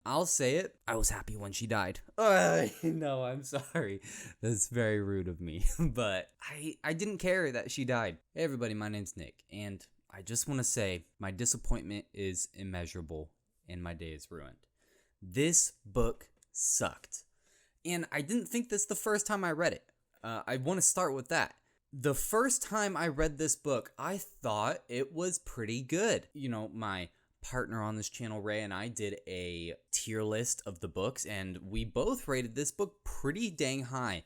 I'll say it. I was happy when she died. No, I'm sorry. That's very rude of me. But I didn't care that she died. Hey, everybody, my name's Nick. And I just want to say my disappointment is immeasurable and my day is ruined. This book sucked. And I didn't think this the first time I read it. I want to start with that. The first time I read this book, I thought it was pretty good. You know, my partner on this channel, Ray, and I did a tier list of the books, and we both rated this book pretty dang high.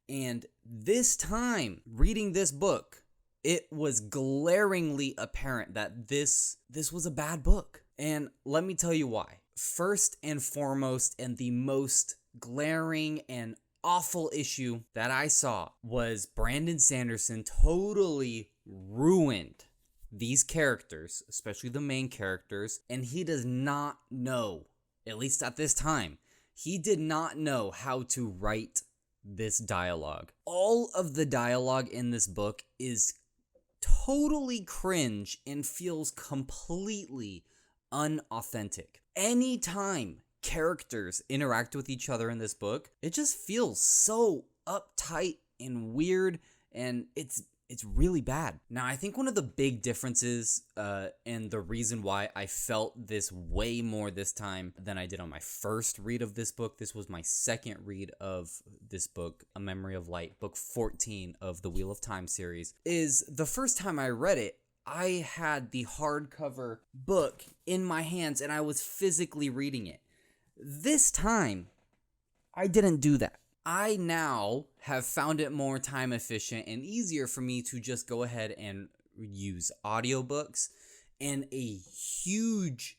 And this time, reading this book, it was glaringly apparent that this was a bad book. And let me tell you why. First and foremost, and the most glaring and awful issue that I saw was Brandon Sanderson totally ruined these characters, especially the main characters, and he does not know, at least at this time, he did not know how to write this dialogue. All of the dialogue in this book is totally cringe and feels completely unauthentic. Anytime characters interact with each other in this book, it just feels so uptight and weird, and it's really bad. Now, I think one of the big differences and the reason why I felt this way more this time than I did on my first read of this book, this was my second read of this book, A Memory of Light, book 14 of the Wheel of Time series, is the first time I read it, I had the hardcover book in my hands and I was physically reading it. This time, I didn't do that. I now have found it more time efficient and easier for me to just go ahead and use audiobooks. And a huge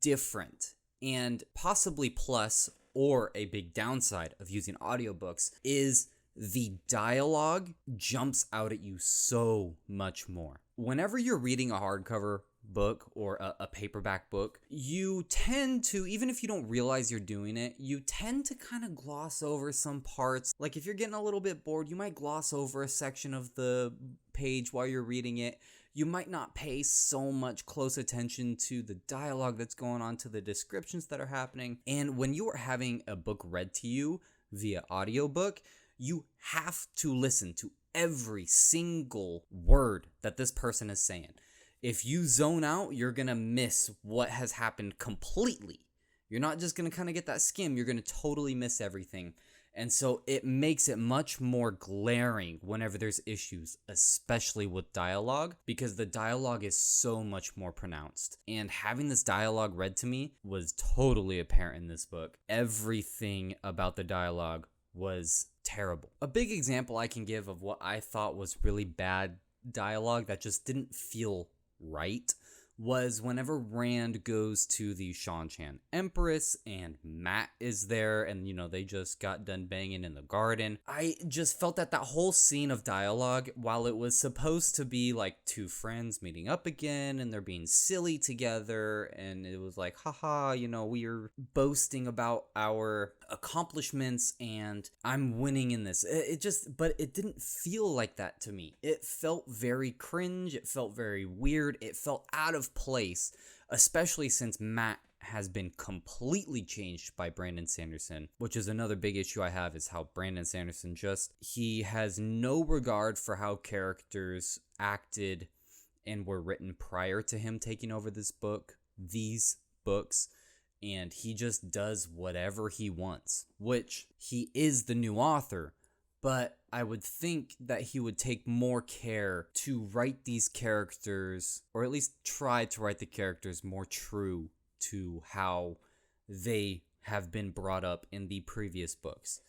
different and possibly plus or a big downside of using audiobooks is the dialogue jumps out at you so much more. Whenever you're reading a hardcover book or a paperback book, you tend to, even if you don't realize you're doing it, you tend to kind of gloss over some parts. Like if you're getting a little bit bored, you might gloss over a section of the page while you're reading it. You might not pay so much close attention to the dialogue that's going on, to the descriptions that are happening. And when you are having a book read to you via audiobook, you have to listen to every single word that this person is saying. If you zone out, you're going to miss what has happened completely. You're not just going to kind of get that skim. You're going to totally miss everything. And so it makes it much more glaring whenever there's issues, especially with dialogue, because the dialogue is so much more pronounced. And having this dialogue read to me was totally apparent in this book. Everything about the dialogue was terrible. A big example I can give of what I thought was really bad dialogue that just didn't feel right was whenever Rand goes to the Shan-Chan Empress and Matt is there and, you know, they just got done banging in the garden. I just felt that whole scene of dialogue, while it was supposed to be like two friends meeting up again and they're being silly together and it was like, haha, you know, we are boasting about our accomplishments and I'm winning in this. But it didn't feel like that to me. It felt very cringe. It felt very weird. It felt out of place, especially since Matt has been completely changed by Brandon Sanderson, which is another big issue I have, is how Brandon Sanderson he has no regard for how characters acted and were written prior to him taking over these books, and he just does whatever he wants, which he is the new author. But I would think that he would take more care to write these characters, or at least try to write the characters more true to how they have been brought up in the previous books.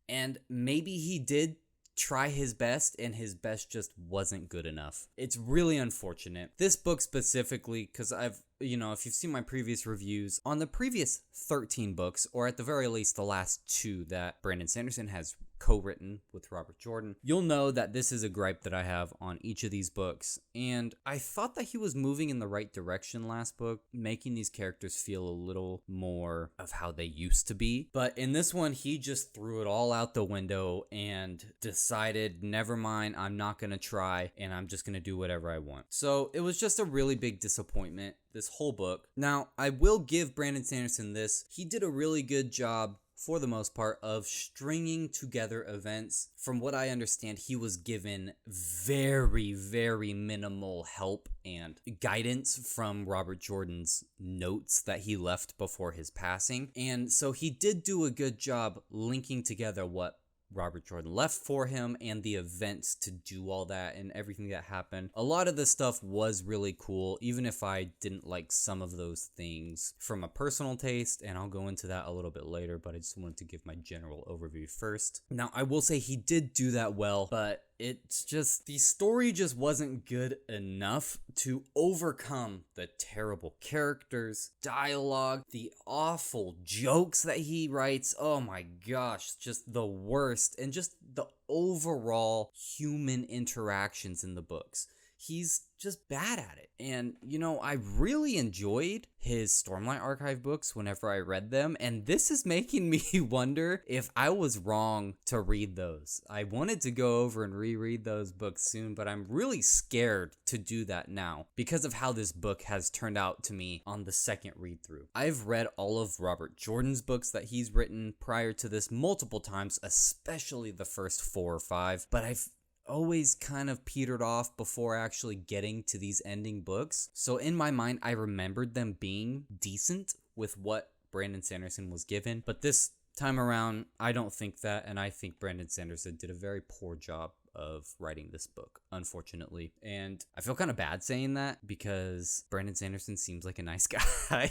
And maybe he did try his best, and his best just wasn't good enough. It's really unfortunate. This book specifically, because if you've seen my previous reviews on the previous 13 books, or at the very least the last two that Brandon Sanderson has co-written with Robert Jordan. You'll know that this is a gripe that I have on each of these books, and I thought that he was moving in the right direction last book, making these characters feel a little more of how they used to be. But in this one, he just threw it all out the window and decided, never mind, I'm not gonna try, and I'm just gonna do whatever I want. So it was just a really big disappointment, this whole book. Now, I will give Brandon Sanderson this. He did a really good job, for the most part, of stringing together events. From what I understand, he was given very, very minimal help and guidance from Robert Jordan's notes that he left before his passing. And so he did do a good job linking together what Robert Jordan left for him and the events to do all that and everything that happened. A lot of the stuff was really cool, even if I didn't like some of those things from a personal taste, and I'll go into that a little bit later, but I just wanted to give my general overview first. Now, I will say he did do that well, but it's just, the story just wasn't good enough to overcome the terrible characters, dialogue, the awful jokes that he writes. Oh my gosh, just the worst, and just the overall human interactions in the books. He's just bad at it. And, you know, I really enjoyed his Stormlight Archive books whenever I read them, and this is making me wonder if I was wrong to read those. I wanted to go over and reread those books soon, but I'm really scared to do that now because of how this book has turned out to me on the second read through. I've read all of Robert Jordan's books that he's written prior to this multiple times, especially the first 4 or 5, but I've always kind of petered off before actually getting to these ending books. So in my mind, I remembered them being decent with what Brandon Sanderson was given. But this time around, I don't think that, and I think Brandon Sanderson did a very poor job of writing this book, unfortunately. And I feel kind of bad saying that because Brandon Sanderson seems like a nice guy,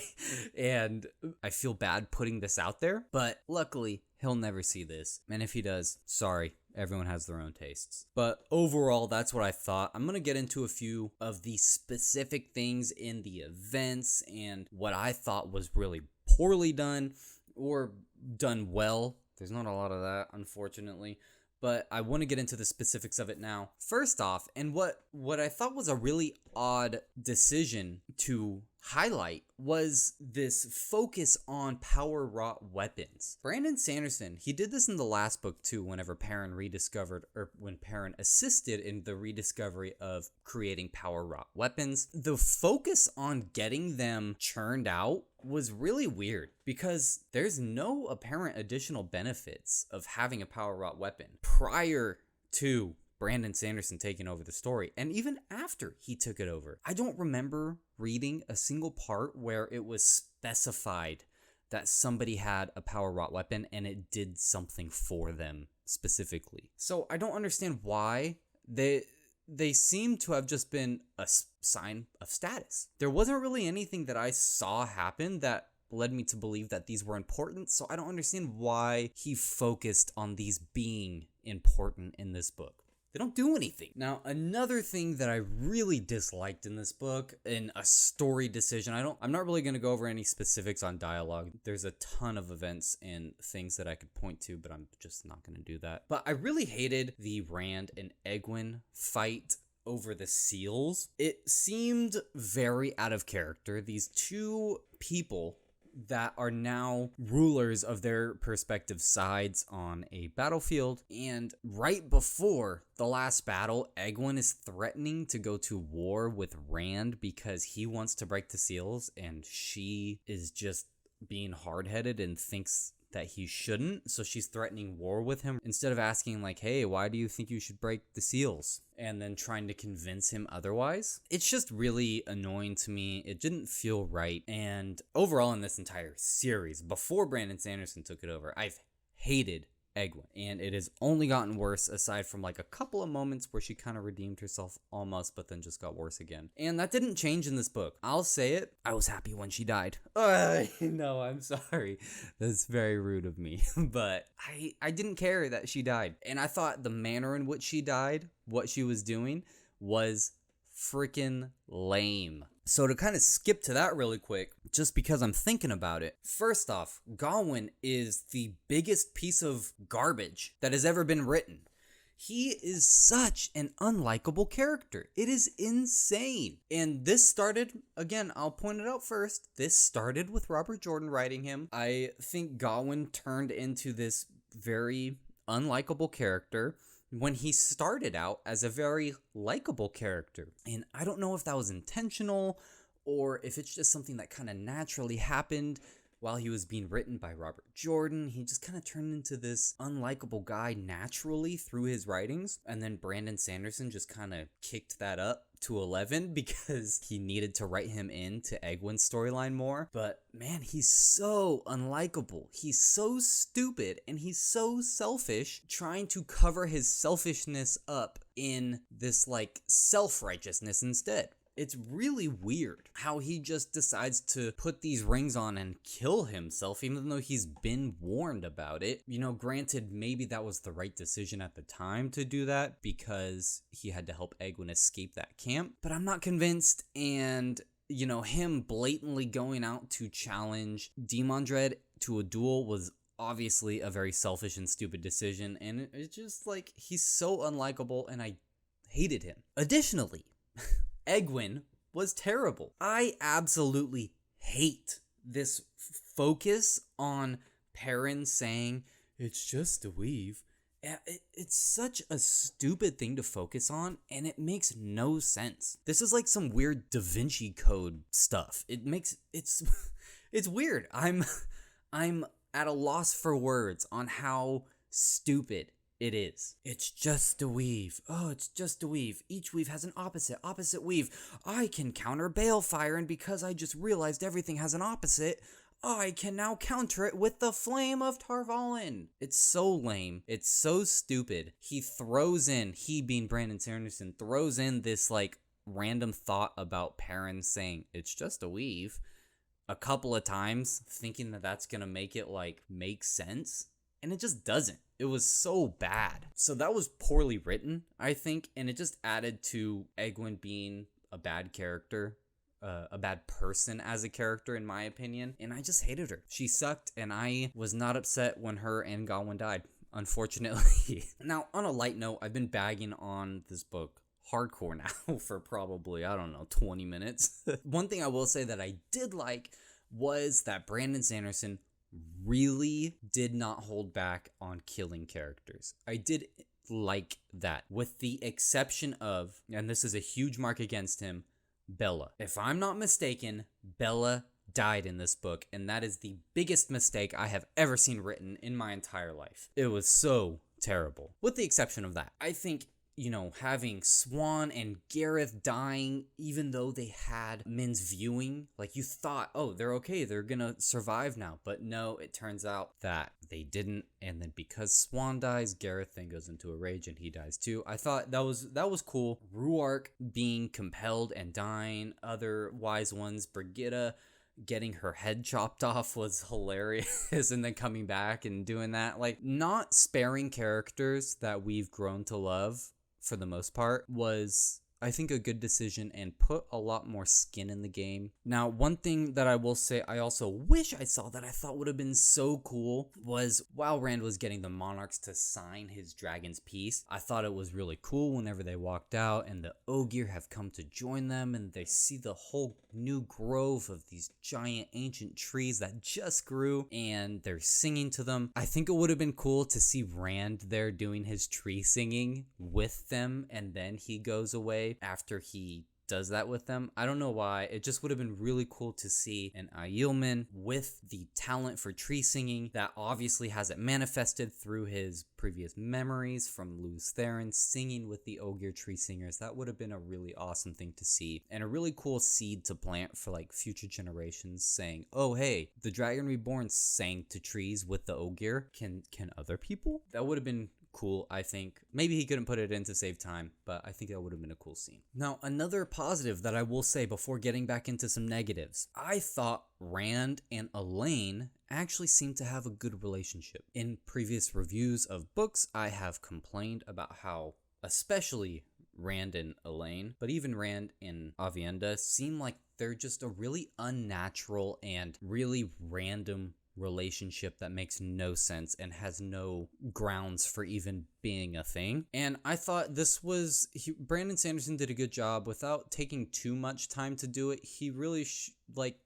and I feel bad putting this out there, but luckily he'll never see this. And if he does, sorry. Everyone has their own tastes. But overall, that's what I thought. I'm going to get into a few of the specific things in the events and what I thought was really poorly done or done well. There's not a lot of that, unfortunately. But I want to get into the specifics of it now. First off, and what I thought was a really odd decision to highlight was this focus on power-wrought weapons. Brandon Sanderson, he did this in the last book too, whenever Perrin rediscovered, or when Perrin assisted in the rediscovery of creating power-wrought weapons. The focus on getting them churned out was really weird because there's no apparent additional benefits of having a power-wrought weapon prior to Brandon Sanderson taking over the story, and even after he took it over. I don't remember reading a single part where it was specified that somebody had a power-wrought weapon and it did something for them specifically. So I don't understand why they seem to have just been a sign of status. There wasn't really anything that I saw happen that led me to believe that these were important, so I don't understand why he focused on these being important in this book. They don't do anything. Now, another thing that I really disliked in this book, in a story decision, I'm not really going to go over any specifics on dialogue. There's a ton of events and things that I could point to, but I'm just not going to do that. But I really hated the Rand and Egwene fight over the seals. It seemed very out of character. These two people that are now rulers of their respective sides on a battlefield, and right before the last battle, Egwene is threatening to go to war with Rand because he wants to break the seals, and she is just being hard-headed and thinks that he shouldn't, so she's threatening war with him instead of asking like, hey, why do you think you should break the seals? And then trying to convince him otherwise. It's just really annoying to me. It didn't feel right. And overall in this entire series, before Brandon Sanderson took it over, I've hated Egwene, and it has only gotten worse aside from like a couple of moments where she kind of redeemed herself almost, but then just got worse again. And that didn't change in this book. I'll say it, I was happy when she died. No, I'm sorry. That's very rude of me. But I didn't care that she died. And I thought the manner in which she died, what she was doing, was freaking lame. So to kind of skip to that really quick, just because I'm thinking about it, first off, Gawain is the biggest piece of garbage that has ever been written. He is such an unlikable character. It is insane. And this started, again, I'll point it out first. This started with Robert Jordan writing him. I think Gawain turned into this very unlikable character when he started out as a very likable character. And I don't know if that was intentional or if it's just something that kind of naturally happened while he was being written by Robert Jordan. He just kind of turned into this unlikable guy naturally through his writings. And then Brandon Sanderson just kind of kicked that up to 11 because he needed to write him into Egwene's storyline more. But man, he's so unlikable. He's so stupid and he's so selfish, trying to cover his selfishness up in this like self-righteousness instead. It's really weird how he just decides to put these rings on and kill himself, even though he's been warned about it. You know, granted, maybe that was the right decision at the time to do that because he had to help Egwene escape that camp, but I'm not convinced. And, you know, him blatantly going out to challenge Demandred to a duel was obviously a very selfish and stupid decision, and it's just like, he's so unlikable and I hated him. Additionally, Egwene was terrible. I absolutely hate this focus on Perrin saying, it's just a weave. It's such a stupid thing to focus on, and it makes no sense. This is like some weird Da Vinci Code stuff. It's weird. I'm at a loss for words on how stupid it is. It's just a weave. Oh, it's just a weave. Each weave has an opposite weave. I can counter Balefire, and because I just realized everything has an opposite, I can now counter it with the Flame of Tar Valon. It's so lame. It's so stupid. He being Brandon Sanderson, throws in this like random thought about Perrin saying, it's just a weave, a couple of times, thinking that that's gonna make it like make sense. And it just doesn't. It was so bad. So that was poorly written, I think, and it just added to Egwene being a bad character, a bad person as a character, in my opinion, and I just hated her. She sucked, and I was not upset when her and Gawain died, unfortunately. Now, on a light note, I've been bagging on this book hardcore now for probably, 20 minutes. One thing I will say that I did like was that Brandon Sanderson really did not hold back on killing characters. I did like that, with the exception of, and this is a huge mark against him, Bella. If I'm not mistaken, Bella died in this book, and that is the biggest mistake I have ever seen written in my entire life. It was so terrible. With the exception of that, I think, having Swan and Gareth dying, even though they had Min's viewing, like you thought, oh, they're okay, they're gonna survive now. But no, it turns out that they didn't. And then because Swan dies, Gareth then goes into a rage and he dies too. I thought that was cool. Rhuarc being compelled and dying, other wise ones, Brigitte getting her head chopped off was hilarious, and then coming back and doing that. Like, not sparing characters that we've grown to love for the most part was, I think, a good decision and put a lot more skin in the game. Now, one thing that I will say I also wish I saw that I thought would have been so cool was while Rand was getting the monarchs to sign his dragon's peace, I thought it was really cool whenever they walked out and the Ogier have come to join them and they see the whole new grove of these giant ancient trees that just grew and they're singing to them. I think it would have been cool to see Rand there doing his tree singing with them, and then he goes away after he does that with them. I don't know why. It just would have been really cool to see an Aielman with the talent for tree singing that obviously hasn't manifested through his previous memories from Lews Therin, singing with the Ogier tree singers. That would have been a really awesome thing to see, and a really cool seed to plant for like future generations, saying, oh hey, the Dragon Reborn sang to trees with the Ogier. Can other people? That would have been cool, I think. Maybe he couldn't put it in to save time, but I think that would have been a cool scene. Now, another positive that I will say before getting back into some negatives, I thought Rand and Elaine actually seemed to have a good relationship. In previous reviews of books, I have complained about how, especially Rand and Elaine, but even Rand and Avienda seem like they're just a really unnatural and really random relationship that makes no sense and has no grounds for even being a thing. And I thought Brandon Sanderson did a good job without taking too much time to do it. He really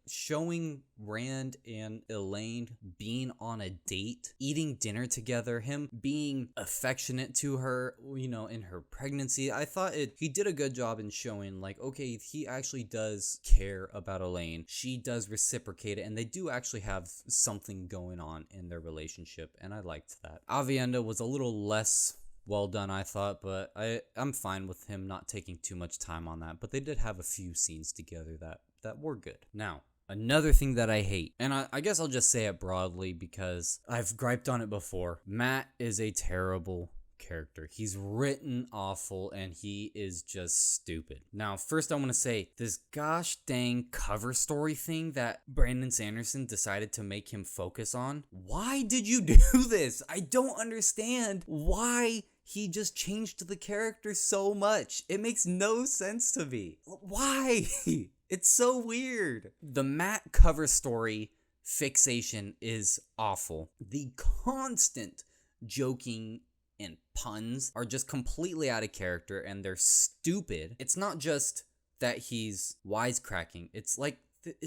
showing Rand and Elaine being on a date, eating dinner together, him being affectionate to her, in her pregnancy. I thought he did a good job in showing okay, he actually does care about Elaine. She does reciprocate it, and they do actually have something going on in their relationship, and I liked that. Avienda was a little less well done, I thought, but I'm fine with him not taking too much time on that. But they did have a few scenes together that were good. Now, another thing that I hate, and I guess I'll just say it broadly because I've griped on it before. Mat is a terrible character. He's written awful, and he is just stupid. Now, first I want to say, this gosh dang cover story thing that Brandon Sanderson decided to make him focus on, why did you do this? I don't understand why he just changed the character so much. It makes no sense to me. Why? It's so weird. The Mat cover story fixation is awful. The constant joking and puns are just completely out of character, and they're stupid. It's not just that he's wisecracking. It's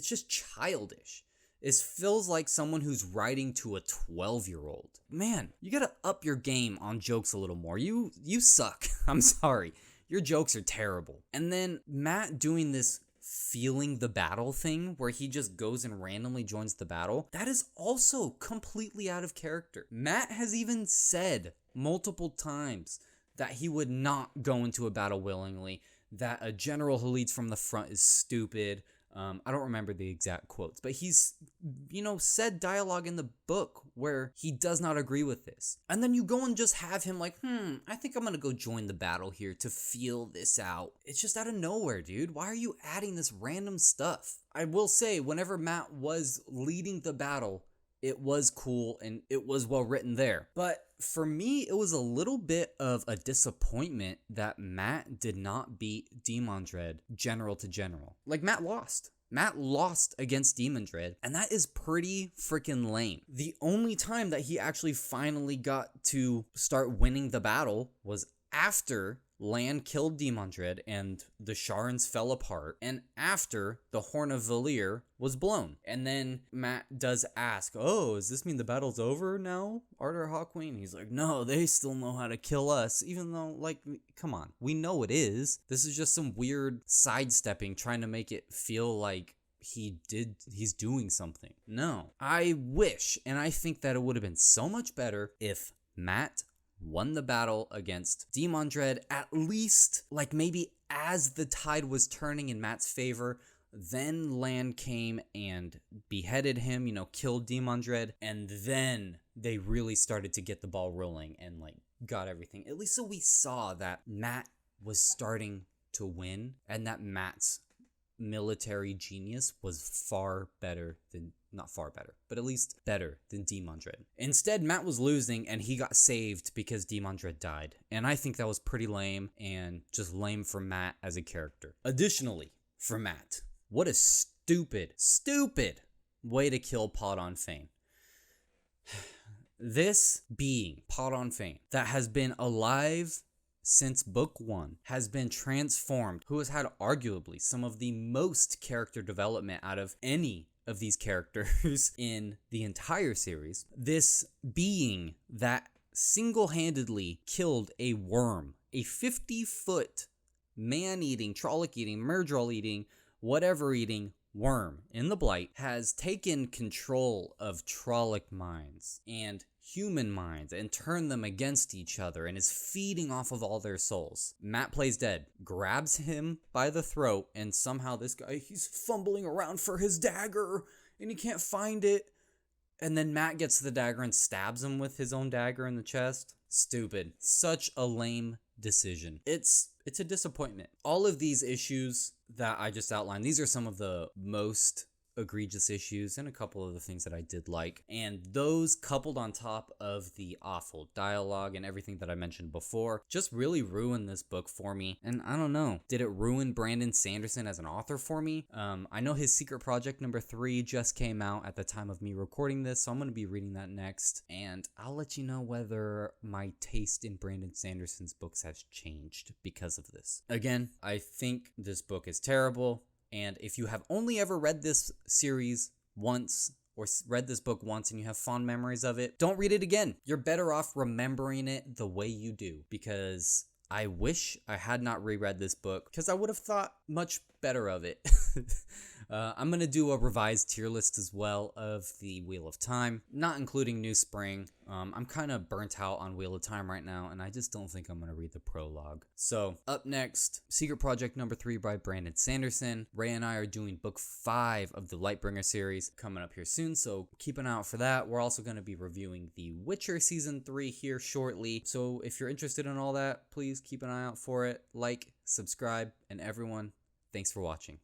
just childish. It feels like someone who's writing to a 12-year-old. Man, you gotta up your game on jokes a little more. You suck. I'm sorry. Your jokes are terrible. And then Mat doing this feeling the battle thing where he just goes and randomly joins the battle, that is also completely out of character. Mat has even said multiple times that he would not go into a battle willingly, that a general who leads from the front is stupid. I don't remember the exact quotes, but he's, said dialogue in the book where he does not agree with this. And then you go and just have him I think I'm going to go join the battle here to feel this out. It's just out of nowhere, dude. Why are you adding this random stuff? I will say, whenever Mat was leading the battle, it was cool and it was well written there. But for me, it was a little bit of a disappointment that Mat did not beat Demandred general to general. Mat lost. Mat lost against Demandred, and that is pretty freaking lame. The only time that he actually finally got to start winning the battle was after Lan killed Demandred and the Sharans fell apart, and after the Horn of Valir was blown. And then Mat does ask, does this mean the battle's over now, Arthur Hawkwind? He's like, no, they still know how to kill us, even though, come on, we know it is. This is just some weird sidestepping, trying to make it feel like he's doing something. No, I wish, and I think that it would have been so much better if Mat won the battle against Demandred, at least maybe as the tide was turning in Mat's favor. Then Lan came and beheaded him, killed Demandred, and then they really started to get the ball rolling and got everything. At least so we saw that Mat was starting to win, and that Mat's military genius was not far better, but at least better than Demandred. Instead, Mat was losing, and he got saved because Demandred died. And I think that was pretty lame, and just lame for Mat as a character. Additionally, for Mat, what a stupid way to kill Podon Fane. This being, Podon Fane, that has been alive since book 1, has been transformed, who has had arguably some of the most character development out of any of these characters in the entire series. This being that single-handedly killed a worm, a 50-foot man-eating, Trolloc-eating, Myrddraal-eating, whatever-eating worm in the Blight, has taken control of Trolloc minds and human minds and turned them against each other and is feeding off of all their souls. Mat plays dead, grabs him by the throat, and somehow this guy, he's fumbling around for his dagger and he can't find it. And then Mat gets the dagger and stabs him with his own dagger in the chest. Stupid. Such a lame decision. It's a disappointment. All of these issues that I just outlined, these are some of the most egregious issues and a couple of the things that I did like. And those coupled on top of the awful dialogue and everything that I mentioned before just really ruined this book for me. And I don't know, did it ruin Brandon Sanderson as an author for me? I know his Secret Project number 3 just came out at the time of me recording this, so I'm going to be reading that next. And I'll let you know whether my taste in Brandon Sanderson's books has changed because of this. Again, I think this book is terrible. And if you have only ever read this series once or read this book once and you have fond memories of it, don't read it again. You're better off remembering it the way you do, because I wish I had not reread this book because I would have thought much better of it. I'm going to do a revised tier list as well of the Wheel of Time, not including New Spring. I'm kind of burnt out on Wheel of Time right now, and I just don't think I'm going to read the prologue. So, up next, Secret Project number 3 by Brandon Sanderson. Ray and I are doing book 5 of the Lightbringer series coming up here soon, so keep an eye out for that. We're also going to be reviewing The Witcher Season 3 here shortly, so if you're interested in all that, please keep an eye out for it. Like, subscribe, and everyone, thanks for watching.